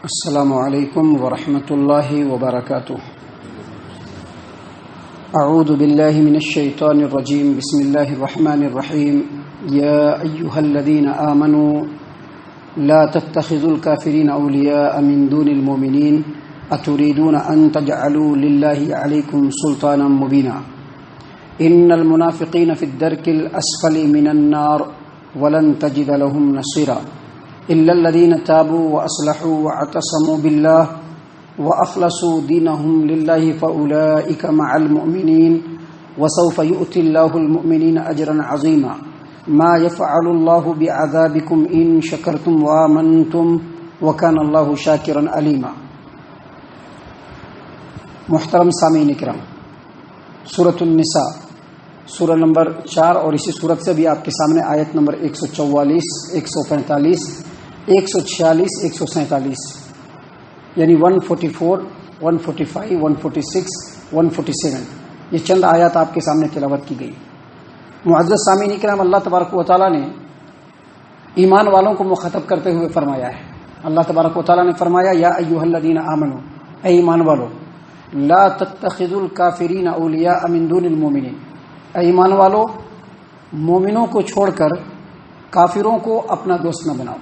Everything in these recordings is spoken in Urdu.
السلام علیکم ورحمۃ اللہ وبرکاتہ۔ اعوذ باللہ من الشیطان الرجیم، بسم اللہ الرحمن الرحیم۔ یا ایہا الذین آمنوا لا تتخذوا الکافرین اولیاء من دون المؤمنین اتریدون ان تجعلوا للہ علیکم سلطانا مبینا ان المنافقین فی الدرک الاسفل من النار ولن تجد لهم نصیرا إلا الذين تابوا وأصلحوا واعتصموا بالله وأخلصوا دينهم لله فأولئك مع المؤمنين وسوف يؤتي الله المؤمنين أجرا عظيما ما يفعل الله بعذابكم إن شكرتم وآمنتم وكان الله شاكرا عليما۔ محترم سامعین کرام، سورۃ النساء سورہ نمبر 4 اور اسی سورت سے بھی آپ کے سامنے آیت نمبر 144، 145، 146، 147 یعنی 144، 145، 146، 147 یہ چند آیات آپ کے سامنے تلاوت کی گئی۔ معزز سامعین کرام، اللہ تبارک و تعالیٰ نے ایمان والوں کو مخاطب کرتے ہوئے فرمایا ہے۔ اللہ تبارک و تعالیٰ نے فرمایا، یا ایھا الذین آمنوا، اے ایمان والو، لا تتخذوا الکافرین اولیاء من دون المؤمنین، اے ایمان والو، مومنوں کو چھوڑ کر کافروں کو اپنا دوست نہ بناؤ،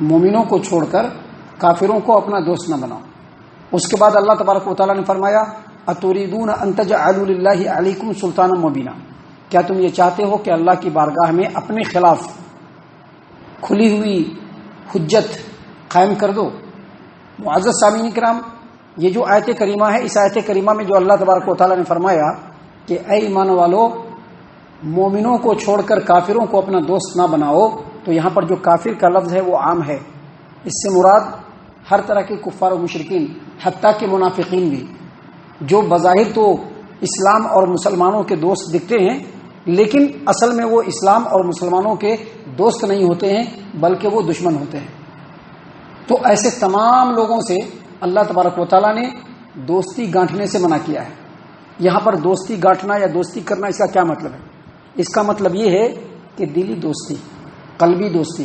مومنوں کو چھوڑ کر کافروں کو اپنا دوست نہ بناؤ۔ اس کے بعد اللہ تبارک و تعالیٰ نے فرمایا، اتریدون ان تجعلوا للہ علیکم سلطانا مبینا، کیا تم یہ چاہتے ہو کہ اللہ کی بارگاہ میں اپنے خلاف کھلی ہوئی حجت قائم کر دو؟ معزز سامعین کرام، یہ جو آیت کریمہ ہے، اس آیت کریمہ میں جو اللہ تبارک و تعالیٰ نے فرمایا کہ اے ایمان والو، مومنوں کو چھوڑ کر کافروں کو اپنا دوست نہ بناؤ، تو یہاں پر جو کافر کا لفظ ہے وہ عام ہے۔ اس سے مراد ہر طرح کے کفار و مشرکین، حتیٰ کہ منافقین بھی، جو بظاہر تو اسلام اور مسلمانوں کے دوست دکھتے ہیں لیکن اصل میں وہ اسلام اور مسلمانوں کے دوست نہیں ہوتے ہیں بلکہ وہ دشمن ہوتے ہیں۔ تو ایسے تمام لوگوں سے اللہ تبارک و تعالیٰ نے دوستی گانٹھنے سے منع کیا ہے۔ یہاں پر دوستی گانٹنا یا دوستی کرنا، اس کا کیا مطلب ہے؟ اس کا مطلب یہ ہے کہ دلی دوستی، قلبی دوستی،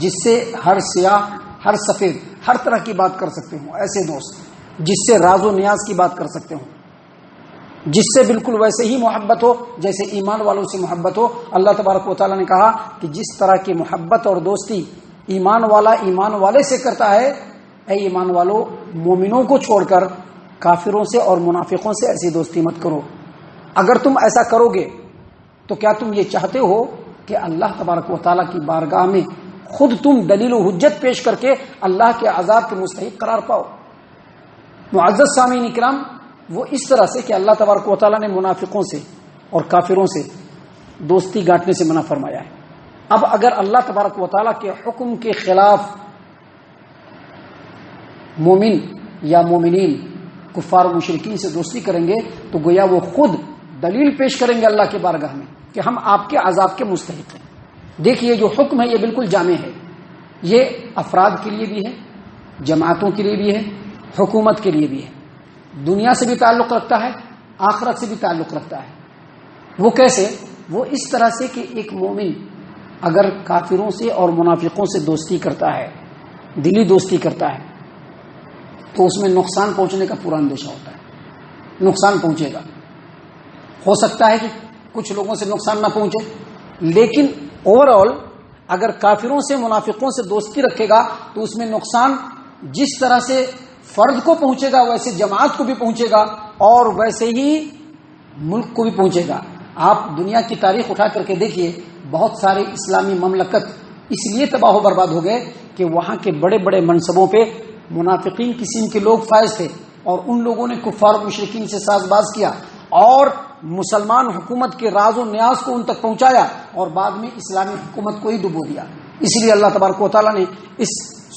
جس سے ہر سیاہ، ہر سفید، ہر طرح کی بات کر سکتے ہوں، ایسے دوست جس سے راز و نیاز کی بات کر سکتے ہوں، جس سے بالکل ویسے ہی محبت ہو جیسے ایمان والوں سے محبت ہو۔ اللہ تبارک و تعالیٰ نے کہا کہ جس طرح کی محبت اور دوستی ایمان والا ایمان والے سے کرتا ہے، اے ایمان والو، مومنوں کو چھوڑ کر کافروں سے اور منافقوں سے ایسی دوستی مت کرو۔ اگر تم ایسا کرو گے تو کیا تم یہ چاہتے ہو کہ اللہ تبارک و تعالیٰ کی بارگاہ میں خود تم دلیل و حجت پیش کر کے اللہ کے عذاب کے مستحق قرار پاؤ؟ معزز سامعین اکرام، وہ اس طرح سے کہ اللہ تبارک و تعالیٰ نے منافقوں سے اور کافروں سے دوستی گانٹنے سے منع فرمایا ہے۔ اب اگر اللہ تبارک و تعالیٰ کے حکم کے خلاف مومن یا مومنین کفار و مشرکین سے دوستی کریں گے تو گویا وہ خود دلیل پیش کریں گے اللہ کی بارگاہ میں کہ ہم آپ کے عذاب کے مستحق ہیں۔ دیکھیے، جو حکم ہے یہ بالکل جامع ہے، یہ افراد کے لیے بھی ہے، جماعتوں کے لیے بھی ہے، حکومت کے لیے بھی ہے، دنیا سے بھی تعلق رکھتا ہے، آخرت سے بھی تعلق رکھتا ہے۔ وہ کیسے؟ وہ اس طرح سے کہ ایک مومن اگر کافروں سے اور منافقوں سے دوستی کرتا ہے، دلی دوستی کرتا ہے، تو اس میں نقصان پہنچنے کا پورا اندیشہ ہوتا ہے، نقصان پہنچے گا۔ ہو سکتا ہے کہ کچھ لوگوں سے نقصان نہ پہنچے، لیکن اوور آل اگر کافروں سے منافقوں سے دوستی رکھے گا تو اس میں نقصان جس طرح سے فرد کو پہنچے گا ویسے جماعت کو بھی پہنچے گا اور ویسے ہی ملک کو بھی پہنچے گا۔ آپ دنیا کی تاریخ اٹھا کر کے دیکھیے، بہت سارے اسلامی مملکت اس لیے تباہ و برباد ہو گئے کہ وہاں کے بڑے بڑے منصبوں پہ منافقین قسم کے لوگ فائز تھے اور ان لوگوں نے کفار و مشرکین سے ساز باز کیا اور مسلمان حکومت کے راز و نیاز کو ان تک پہنچایا اور بعد میں اسلامی حکومت کو ہی ڈبو دیا۔ اس لیے اللہ تبارک و تعالیٰ نے اس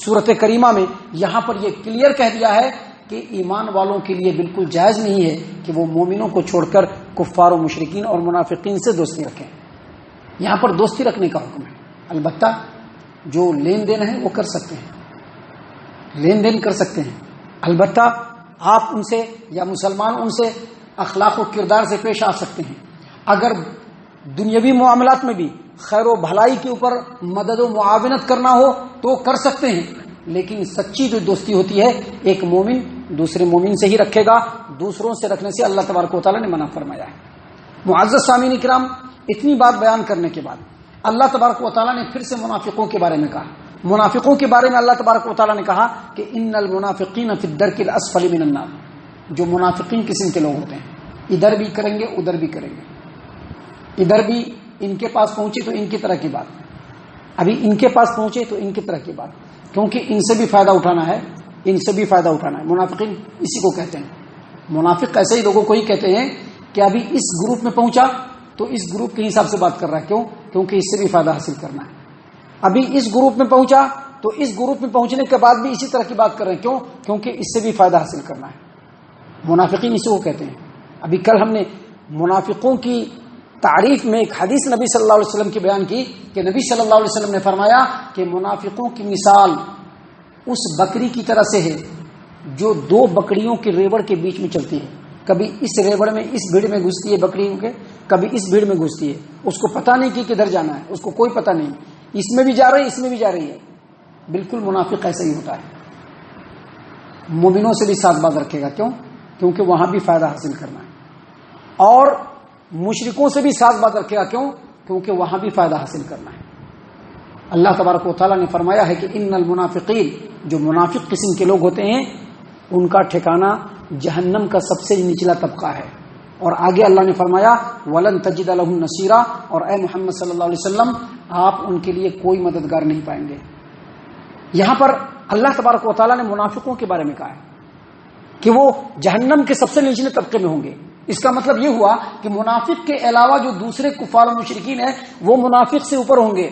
سورۃ کریمہ میں یہاں پر یہ کلیئر کہہ دیا ہے کہ ایمان والوں کے لیے بالکل جائز نہیں ہے کہ وہ مومنوں کو چھوڑ کر کفار و مشرکین اور منافقین سے دوستی رکھیں۔ یہاں پر دوستی رکھنے کا حکم ہے، البتہ جو لین دین ہے وہ کر سکتے ہیں، لین دین کر سکتے ہیں، البتہ آپ ان سے یا مسلمان ان سے اخلاق و کردار سے پیش آ سکتے ہیں۔ اگر دنیاوی معاملات میں بھی خیر و بھلائی کے اوپر مدد و معاونت کرنا ہو تو کر سکتے ہیں، لیکن سچی جو دوستی ہوتی ہے ایک مومن دوسرے مومن سے ہی رکھے گا، دوسروں سے رکھنے سے اللہ تبارک و تعالیٰ نے منع فرمایا ہے۔ معزز سامعین کرام، اتنی بات بیان کرنے کے بعد اللہ تبارک و تعالیٰ نے پھر سے منافقوں کے بارے میں کہا۔ منافقوں کے بارے میں اللہ تبارک و تعالیٰ نے کہا کہ ان المنافقین فی الدرک الاسفل من النار، جو منافقین قسم کے لوگ ہوتے ہیں، ادھر بھی کریں گے ادھر بھی کریں گے، ادھر بھی ان کے پاس پہنچے تو ان کی طرح کی بات، ابھی ان کے پاس پہنچے تو ان کی طرح کی بات، کیونکہ ان سے بھی فائدہ اٹھانا ہے، ان سے بھی فائدہ اٹھانا ہے۔ منافقین اسی کو کہتے ہیں، منافق ایسے ہی لوگوں کو ہی کہتے ہیں کہ ابھی اس گروپ میں پہنچا تو اس گروپ کے حساب سے بات کر رہا ہے، کیوں؟ کیونکہ اس سے بھی فائدہ حاصل کرنا ہے۔ ابھی اس گروپ میں پہنچا تو اس گروپ میں پہنچنے کے بعد بھی اسی طرح کی بات کر رہے ہیں، کیوں؟ کیونکہ اس سے بھی فائدہ حاصل کرنا ہے۔ منافقین اسی کو کہتے ہیں۔ ابھی کل ہم نے منافقوں کی تعریف میں ایک حدیث نبی صلی اللہ علیہ وسلم کی بیان کی کہ نبی صلی اللہ علیہ وسلم نے فرمایا کہ منافقوں کی مثال اس بکری کی طرح سے ہے جو دو بکریوں کے ریوڑ کے بیچ میں چلتی ہے، کبھی اس ریوڑ میں اس بھیڑ میں گھستی ہے بکریوں کے، کبھی اس بھیڑ میں گھستی ہے، اس کو پتہ نہیں کہ کدھر جانا ہے، اس کو کوئی پتہ نہیں، اس میں بھی جا رہی ہے اس میں بھی جا رہی ہے۔ بالکل منافق ایسا ہی ہوتا ہے، مومنوں سے بھی ساتھ بات رکھے گا، کیوں؟ کیونکہ وہاں بھی فائدہ حاصل کرنا ہے، اور مشرکوں سے بھی ساتھ بات رکھے گا، کیوں؟ کیونکہ وہاں بھی فائدہ حاصل کرنا ہے۔ اللہ تبارک و تعالیٰ نے فرمایا ہے کہ ان المنافقین، جو منافق قسم کے لوگ ہوتے ہیں ان کا ٹھکانہ جہنم کا سب سے نچلا طبقہ ہے۔ اور آگے اللہ نے فرمایا وَلَن تَجِدَ لَهُمْ نَصِيرًا، اور اے محمد صلی اللہ علیہ وسلم آپ ان کے لیے کوئی مددگار نہیں پائیں گے۔ یہاں پر اللہ تبارک و تعالیٰ نے منافقوں کے بارے میں کہا ہے کہ وہ جہنم کے سب سے نچلے طبقے میں ہوں گے۔ اس کا مطلب یہ ہوا کہ منافق کے علاوہ جو دوسرے کفار و مشرکین ہیں وہ منافق سے اوپر ہوں گے،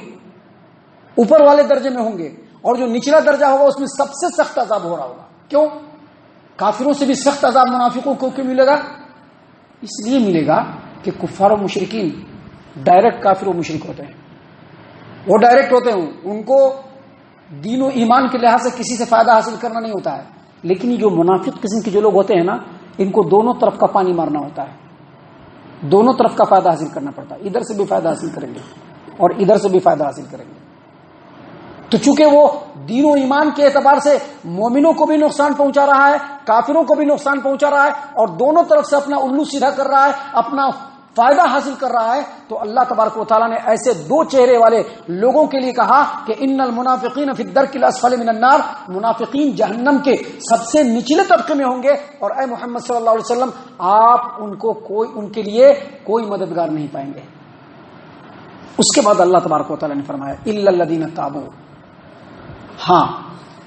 اوپر والے درجے میں ہوں گے، اور جو نچلا درجہ ہوگا اس میں سب سے سخت عذاب ہو رہا ہوگا۔ کیوں؟ کافروں سے بھی سخت عذاب منافقوں کو کیوں ملے گا؟ اس لیے ملے گا کہ کفار و مشرکین ڈائریکٹ کافر و مشرک ہوتے ہیں، وہ ڈائریکٹ ہوتے ہیں، ان کو دین و ایمان کے لحاظ سے کسی سے فائدہ حاصل کرنا نہیں ہوتا ہے، لیکن یہ جو منافق قسم کے جو لوگ ہوتے ہیں نا، ان کو دونوں طرف کا پانی مارنا ہوتا ہے، دونوں طرف کا فائدہ حاصل کرنا پڑتا ہے، ادھر سے بھی فائدہ حاصل کریں گے اور ادھر سے بھی فائدہ حاصل کریں گے۔ تو چونکہ وہ دین و ایمان کے اعتبار سے مومنوں کو بھی نقصان پہنچا رہا ہے، کافروں کو بھی نقصان پہنچا رہا ہے، اور دونوں طرف سے اپنا الو سیدھا کر رہا ہے، اپنا فائدہ حاصل کر رہا ہے، تو اللہ تبارک و تعالیٰ نے ایسے دو چہرے والے لوگوں کے لیے کہا کہ ان المنافقین فی الدرک الاسفل من النار، منافقین جہنم کے سب سے نچلے طبقے میں ہوں گے، اور اے محمد صلی اللہ علیہ وسلم آپ ان کے لیے کوئی مددگار نہیں پائیں گے۔ اس کے بعد اللہ تبارک و تعالیٰ نے فرمایا الا الذین تابوا، ہاں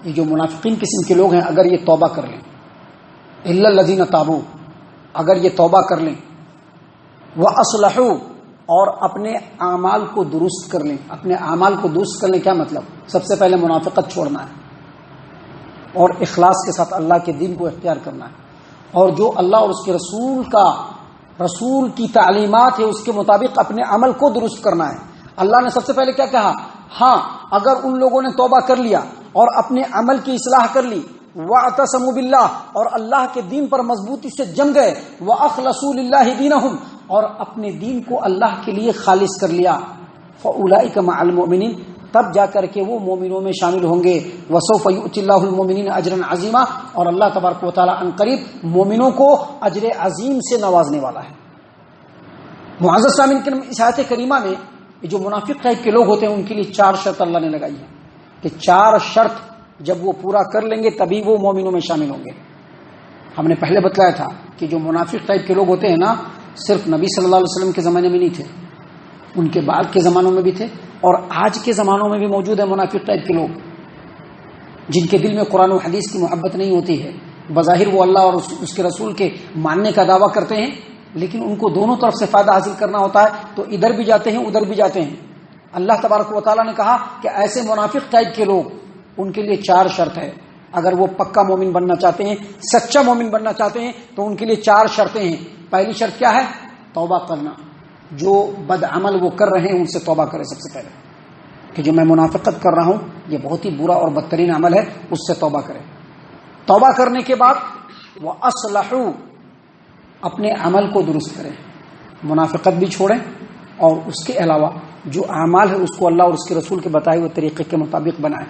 یہ جو منافقین قسم کے لوگ ہیں اگر یہ توبہ کر لیں، الا الذین تابوا، اگر یہ توبہ کر لیں، وَأَصْلَحُوا، اور اپنے اعمال کو درست کر لیں۔ اپنے اعمال کو درست کرنے کیا مطلب؟ سب سے پہلے منافقت چھوڑنا ہے اور اخلاص کے ساتھ اللہ کے دین کو اختیار کرنا ہے، اور جو اللہ اور اس کے رسول کی تعلیمات ہے اس کے مطابق اپنے عمل کو درست کرنا ہے۔ اللہ نے سب سے پہلے کیا کہا؟ ہاں اگر ان لوگوں نے توبہ کر لیا اور اپنے عمل کی اصلاح کر لی، وَاعْتَصَمُوا بِاللَّهِ، اور اللہ کے دین پر مضبوطی سے جم گئے، وَأَخْلَصُوا لِلَّهِ دِينَهُمْ، اور اپنے دین کو اللہ کے لیے خالص کر لیا، فَأُولَئِكَ مَعَ الْمُؤْمِنِينَ، تب جا کر کے وہ مومنوں میں شامل ہوں گے، وَسَوْفَ يُؤْتِ اللَّهُ الْمُؤْمِنِينَ أَجْرًا عَظِيمًا، اور اللہ تبارک و تعالیٰ عن قریب مومنوں کو اجر عظیم سے نوازنے والا ہے۔ معزز سامعین کرام، اس آیت کریمہ میں جو منافق ٹائپ کے لوگ ہوتے ہیں ان کے لیے 4 شرط اللہ نے لگائی ہے کہ 4 شرط جب وہ پورا کر لیں گے تبھی وہ مومنوں میں شامل ہوں گے۔ ہم نے پہلے بتلایا تھا کہ جو منافق ٹائپ کے لوگ ہوتے ہیں نا، صرف نبی صلی اللہ علیہ وسلم کے زمانے میں نہیں تھے، ان کے بعد کے زمانوں میں بھی تھے، اور آج کے زمانوں میں بھی موجود ہے منافق ٹائپ کے لوگ، جن کے دل میں قرآن و حدیث کی محبت نہیں ہوتی ہے، بظاہر وہ اللہ اور اس کے رسول کے ماننے کا دعویٰ کرتے ہیں، لیکن ان کو دونوں طرف سے فائدہ حاصل کرنا ہوتا ہے، تو ادھر بھی جاتے ہیں ادھر بھی جاتے ہیں۔ اللہ تبارک و تعالیٰ نے کہا کہ ایسے منافق ٹائپ کے لوگ، ان کے لیے 4 شرط ہے، اگر وہ پکا مومن بننا چاہتے ہیں، سچا مومن بننا چاہتے ہیں، تو ان کے لیے 4 شرطیں ہیں۔ پہلی شرط کیا ہے؟ توبہ کرنا۔ جو بد عمل وہ کر رہے ہیں ان سے توبہ کرے سب سے پہلے، کہ جو میں منافقت کر رہا ہوں یہ بہت ہی برا اور بدترین عمل ہے، اس سے توبہ کرے۔ توبہ کرنے کے بعد وَأَصْلَحُوا، اپنے عمل کو درست کریں، منافقت بھی چھوڑیں، اور اس کے علاوہ جو اعمال ہے اس کو اللہ اور اس کے رسول کے بتائے ہوئے طریقے کے مطابق بنائیں۔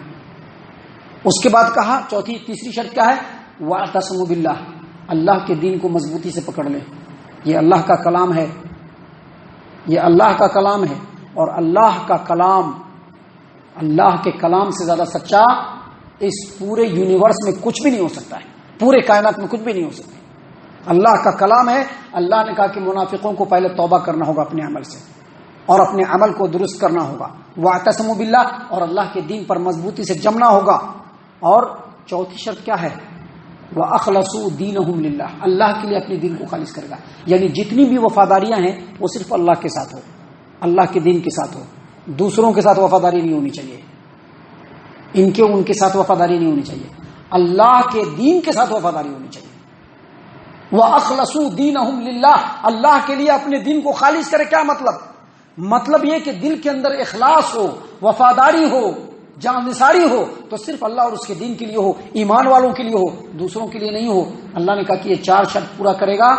اس کے بعد کہا تیسری شرط کیا ہے؟ وَاعْتَصِمُوا بِاللَّهِ، اللہ کے دین کو مضبوطی سے پکڑ لیں. یہ اللہ کا کلام ہے، یہ اللہ کا کلام ہے، اور اللہ کا کلام، اللہ کے کلام سے زیادہ سچا اس پورے یونیورس میں کچھ بھی نہیں ہو سکتا ہے، پورے کائنات میں کچھ بھی نہیں ہو سکتا. اللہ کا کلام ہے. اللہ نے کہا کہ منافقوں کو پہلے توبہ کرنا ہوگا اپنے عمل سے، اور اپنے عمل کو درست کرنا ہوگا. وَاعْتَصِمُوا بِاللَّهِ، اور اللہ کے دین پر مضبوطی سے جمنا ہوگا. اور چوتھی شرط کیا ہے؟ وَأَخْلَصُوا دِينَهُمْ لِلَّهِ، اللہ کے لیے اپنے دین کو خالص کرے گا. یعنی جتنی بھی وفاداریاں ہیں وہ صرف اللہ کے ساتھ ہو، اللہ کے دین کے ساتھ ہو. دوسروں کے ساتھ وفاداری نہیں ہونی چاہیے، ان کے ساتھ وفاداری نہیں ہونی چاہیے، اللہ کے دین کے ساتھ وفاداری ہونی چاہیے. وَأَخْلَصُوا دِينَهُمْ لِلَّهِ، اللہ کے لیے اپنے دین کو خالص کرے. کیا مطلب یہ کہ دل کے اندر اخلاص ہو، وفاداری ہو، جانثاری ہو تو صرف اللہ اور اس کے دین کے لیے ہو، ایمان والوں کے لیے ہو، دوسروں کے لیے نہیں ہو. اللہ نے کہا کہ یہ 4 شرط پورا کرے گا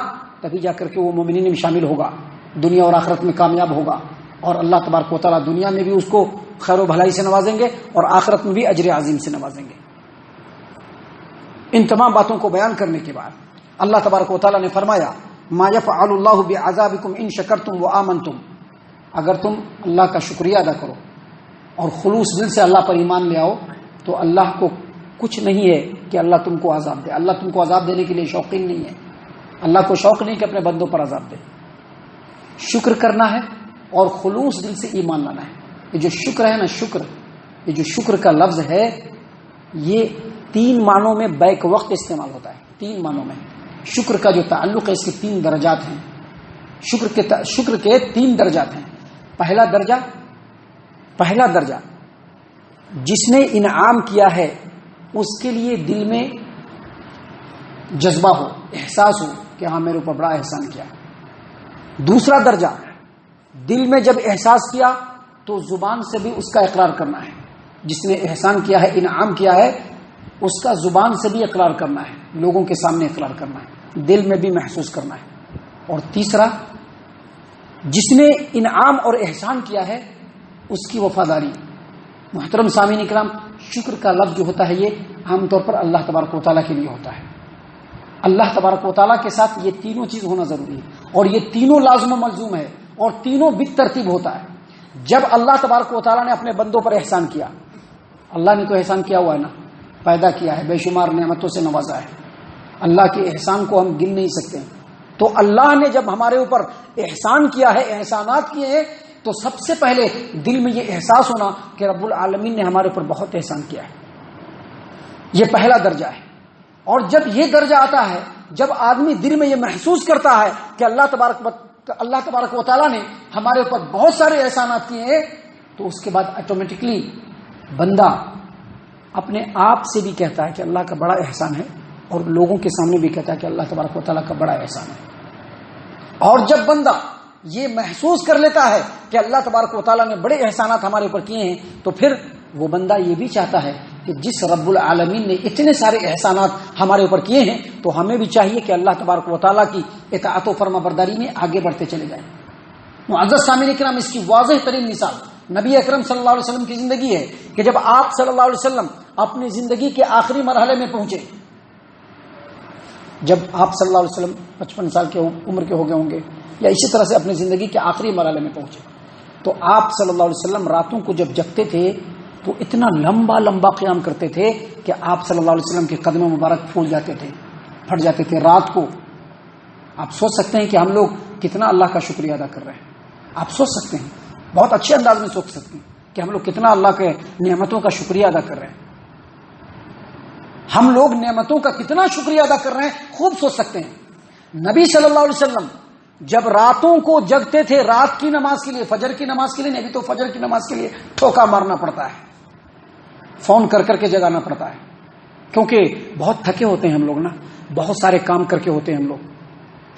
تبھی جا کر کے وہ مومنین میں شامل ہوگا، دنیا اور آخرت میں کامیاب ہوگا. اور اللہ تبارک و تعالیٰ دنیا میں بھی اس کو خیر و بھلائی سے نوازیں گے اور آخرت میں بھی اجر عظیم سے نوازیں گے. ان تمام باتوں کو بیان کرنے کے بعد اللہ تبارک و تعالیٰ نے فرمایا ما یفعل اللہ بعذابکم ان شکرتم وآمنتم، اگر تم اللہ کا شکریہ ادا کرو اور خلوص دل سے اللہ پر ایمان لے آؤ تو اللہ کو کچھ نہیں ہے کہ اللہ تم کو عذاب دے. اللہ تم کو عذاب دینے کے لیے شوقین نہیں ہے. اللہ کو شوق نہیں کہ اپنے بندوں پر عذاب دے. شکر کرنا ہے اور خلوص دل سے ایمان لانا ہے. یہ جو شکر ہے نا، یہ جو شکر کا لفظ ہے یہ 3 معنوں میں بیک وقت استعمال ہوتا ہے. 3 معنوں میں شکر کا جو تعلق ہے اس کے 3 درجات ہیں. شکر کے 3 درجات ہیں. پہلا درجہ جس نے انعام کیا ہے اس کے لیے دل میں جذبہ ہو، احساس ہو کہ ہاں میرے اوپر بڑا احسان کیا. دوسرا درجہ، دل میں جب احساس کیا تو زبان سے بھی اس کا اقرار کرنا ہے. جس نے احسان کیا ہے، انعام کیا ہے، اس کا زبان سے بھی اقرار کرنا ہے، لوگوں کے سامنے اقرار کرنا ہے، دل میں بھی محسوس کرنا ہے. اور تیسرا، جس نے انعام اور احسان کیا ہے اس کی وفاداری. محترم سامعین اکرام، شکر کا لفظ جو ہوتا ہے یہ عام طور پر اللہ تبارک و تعالیٰ کے لیے ہوتا ہے. اللہ تبارک و تعالیٰ کے ساتھ یہ تینوں چیز ہونا ضروری ہے، اور یہ تینوں لازم و ملزوم ہے، اور تینوں بالترتیب ہوتا ہے. جب اللہ تبارک و تعالیٰ نے اپنے بندوں پر احسان کیا، اللہ نے تو احسان کیا ہوا ہے نا، پیدا کیا ہے، بے شمار نعمتوں سے نوازا ہے. اللہ کے احسان کو ہم گن نہیں سکتے. تو اللہ نے جب ہمارے اوپر احسان کیا ہے، احسانات کیے ہیں، تو سب سے پہلے دل میں یہ احساس ہونا کہ رب العالمین نے ہمارے اوپر بہت احسان کیا ہے. یہ پہلا درجہ ہے. اور جب یہ درجہ آتا ہے، جب آدمی دل میں یہ محسوس کرتا ہے کہ اللہ تبارک و تعالیٰ نے ہمارے اوپر بہت سارے احسانات کیے ہیں، تو اس کے بعد آٹومیٹکلی بندہ اپنے آپ سے بھی کہتا ہے کہ اللہ کا بڑا احسان ہے، اور لوگوں کے سامنے بھی کہتا ہے کہ اللہ تبارک و تعالیٰ کا بڑا احسان ہے. اور جب بندہ یہ محسوس کر لیتا ہے کہ اللہ تبارک و تعالیٰ نے بڑے احسانات ہمارے اوپر کیے ہیں، تو پھر وہ بندہ یہ بھی چاہتا ہے کہ جس رب العالمین نے اتنے سارے احسانات ہمارے اوپر کیے ہیں تو ہمیں بھی چاہیے کہ اللہ تبارک و تعالیٰ کی اطاعت و فرما برداری میں آگے بڑھتے چلے جائیں. معزز سامعین اکرام، اس کی واضح ترین مثال نبی اکرم صلی اللہ علیہ وسلم کی زندگی ہے کہ جب آپ صلی اللہ علیہ وسلم اپنی زندگی کے آخری مرحلے میں پہنچے، جب آپ صلی اللہ علیہ وسلم 55 سال کے عمر کے ہو گئے ہوں گے، یا اسی طرح سے اپنی زندگی کے آخری مرحلے میں پہنچے، تو آپ صلی اللہ علیہ وسلم راتوں کو جب جگتے تھے تو اتنا لمبا قیام کرتے تھے کہ آپ صلی اللہ علیہ وسلم کے قدم مبارک پھول جاتے تھے، پھٹ جاتے تھے رات کو. آپ سوچ سکتے ہیں کہ ہم لوگ کتنا اللہ کا شکریہ ادا کر رہے ہیں. آپ سوچ سکتے ہیں، بہت اچھے انداز میں سوچ سکتے ہیں کہ ہم لوگ کتنا اللہ کے نعمتوں کا شکریہ ادا کر رہے ہیں. ہم لوگ نعمتوں کا کتنا شکریہ ادا کر رہے ہیں خوب سوچ سکتے ہیں. نبی صلی اللہ علیہ وسلم جب راتوں کو جگتے تھے رات کی نماز کے لیے، فجر کی نماز کے لیے، نہیں تو فجر کی نماز کے لیے ٹھوکا مارنا پڑتا ہے، فون کر کے جگانا پڑتا ہے، کیونکہ بہت تھکے ہوتے ہیں ہم لوگ نا، بہت سارے کام کر کے ہوتے ہیں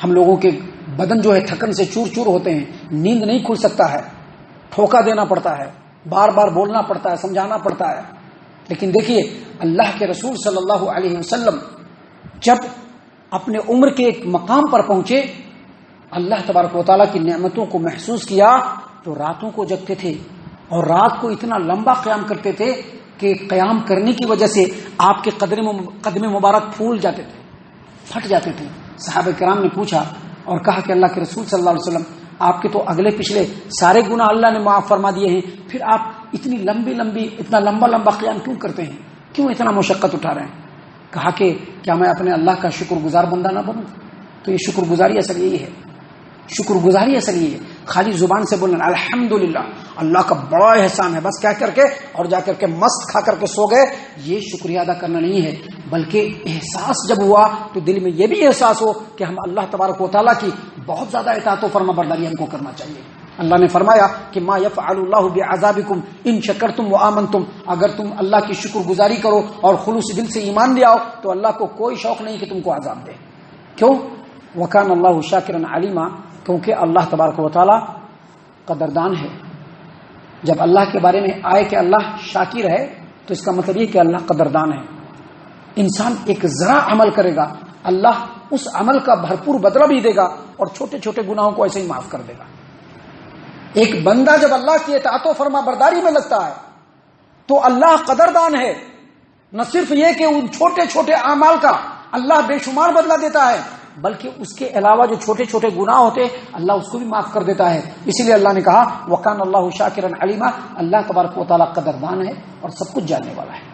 ہم لوگوں کے بدن جو ہے تھکن سے چور چور ہوتے ہیں، نیند نہیں کھل سکتا ہے، ٹھوکا دینا پڑتا ہے، بار بار بولنا پڑتا ہے، سمجھانا پڑتا ہے. لیکن دیکھیے اللہ کے رسول صلی اللہ علیہ وسلم جب اپنے عمر کے ایک مقام پر پہنچے، اللہ تبارک و تعالیٰ کی نعمتوں کو محسوس کیا تو راتوں کو جگتے تھے اور رات کو اتنا لمبا قیام کرتے تھے کہ قیام کرنے کی وجہ سے آپ کے قدم مبارک پھول جاتے تھے، پھٹ جاتے تھے۔ صحابہ کرام نے پوچھا اور کہا کہ اللہ کے رسول صلی اللہ علیہ وسلم، آپ کے تو اگلے پچھلے سارے گناہ اللہ نے معاف فرما دیے ہیں، پھر آپ اتنا لمبا قیام کیوں کرتے ہیں، کیوں اتنا مشقت اٹھا رہے ہیں؟ کہا کہ کیا میں اپنے اللہ کا شکر گزار بندہ نہ بنوں؟ تو یہ شکر گزاری اصل یہی ہے، شکر گزاری اصل یہ ہے، خالی زبان سے بولنا الحمدللہ اللہ کا بڑا احسان ہے بس کہہ کر کے اور جا کر کے مست کھا کر کے سو گئے، یہ شکریہ ادا کرنا نہیں ہے، بلکہ احساس جب ہوا تو دل میں یہ بھی احساس ہو کہ ہم اللہ تبارک و تعالیٰ کی بہت زیادہ اطاعت و فرما برداری ہم کو کرنا چاہیے۔ اللہ نے فرمایا کہ ما یفعل اللہ بعذابکم ان شکرتم وآمنتم، اگر تم اللہ کی شکر گزاری کرو اور خلوص دل سے ایمان لے آؤ تو اللہ کو کوئی شوق نہیں کہ تم کو عذاب دے۔ کیوں؟ وکان اللہ شاکرا علیما، کیونکہ اللہ تبارک و تعالیٰ قدردان ہے۔ جب اللہ کے بارے میں آئے کہ اللہ شاکر ہے تو اس کا مطلب یہ کہ اللہ قدردان ہے۔ انسان ایک ذرا عمل کرے گا، اللہ اس عمل کا بھرپور بدلہ بھی دے گا اور چھوٹے چھوٹے گناہوں کو ایسے ہی معاف کر دے گا۔ ایک بندہ جب اللہ کی اطاعت و فرما برداری میں لگتا ہے تو اللہ قدردان ہے، نہ صرف یہ کہ ان چھوٹے چھوٹے اعمال کا اللہ بے شمار بدلہ دیتا ہے، بلکہ اس کے علاوہ جو چھوٹے چھوٹے گناہ ہوتے اللہ اس کو بھی معاف کر دیتا ہے۔ اسی لیے اللہ نے کہا وکان اللہ شاکرا علیما، اللہ تبارک و تعالیٰ قدردان ہے اور سب کچھ جاننے والا ہے۔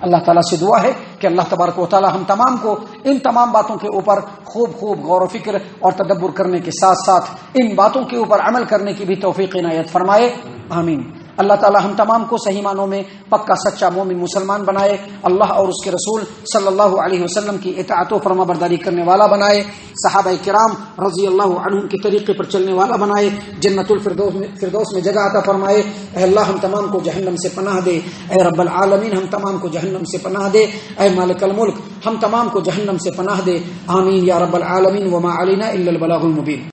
اللہ تعالیٰ سے دعا ہے کہ اللہ تبارک و تعالیٰ ہم تمام کو ان تمام باتوں کے اوپر خوب غور و فکر اور تدبر کرنے کے ساتھ ساتھ ان باتوں کے اوپر عمل کرنے کی بھی توفیق عنایت فرمائے، آمین۔ اللہ تعالیٰ ہم تمام کو صحیح معنوں میں پکا سچا مومن مسلمان بنائے، اللہ اور اس کے رسول صلی اللہ علیہ وسلم کی اطاعت و فرما برداری کرنے والا بنائے، صحابہ کرام رضی اللہ عنہم کے طریقے پر چلنے والا بنائے، جنت الفردوس میں جگہ عطا فرمائے۔ اے اللہ ہم تمام کو جہنم سے پناہ دے، اے رب العالمین ہم تمام کو جہنم سے پناہ دے، اے مالک الملک ہم تمام کو جہنم سے پناہ دے، آمین یا رب العالمین۔ وما علینا الا البلاغ المبین۔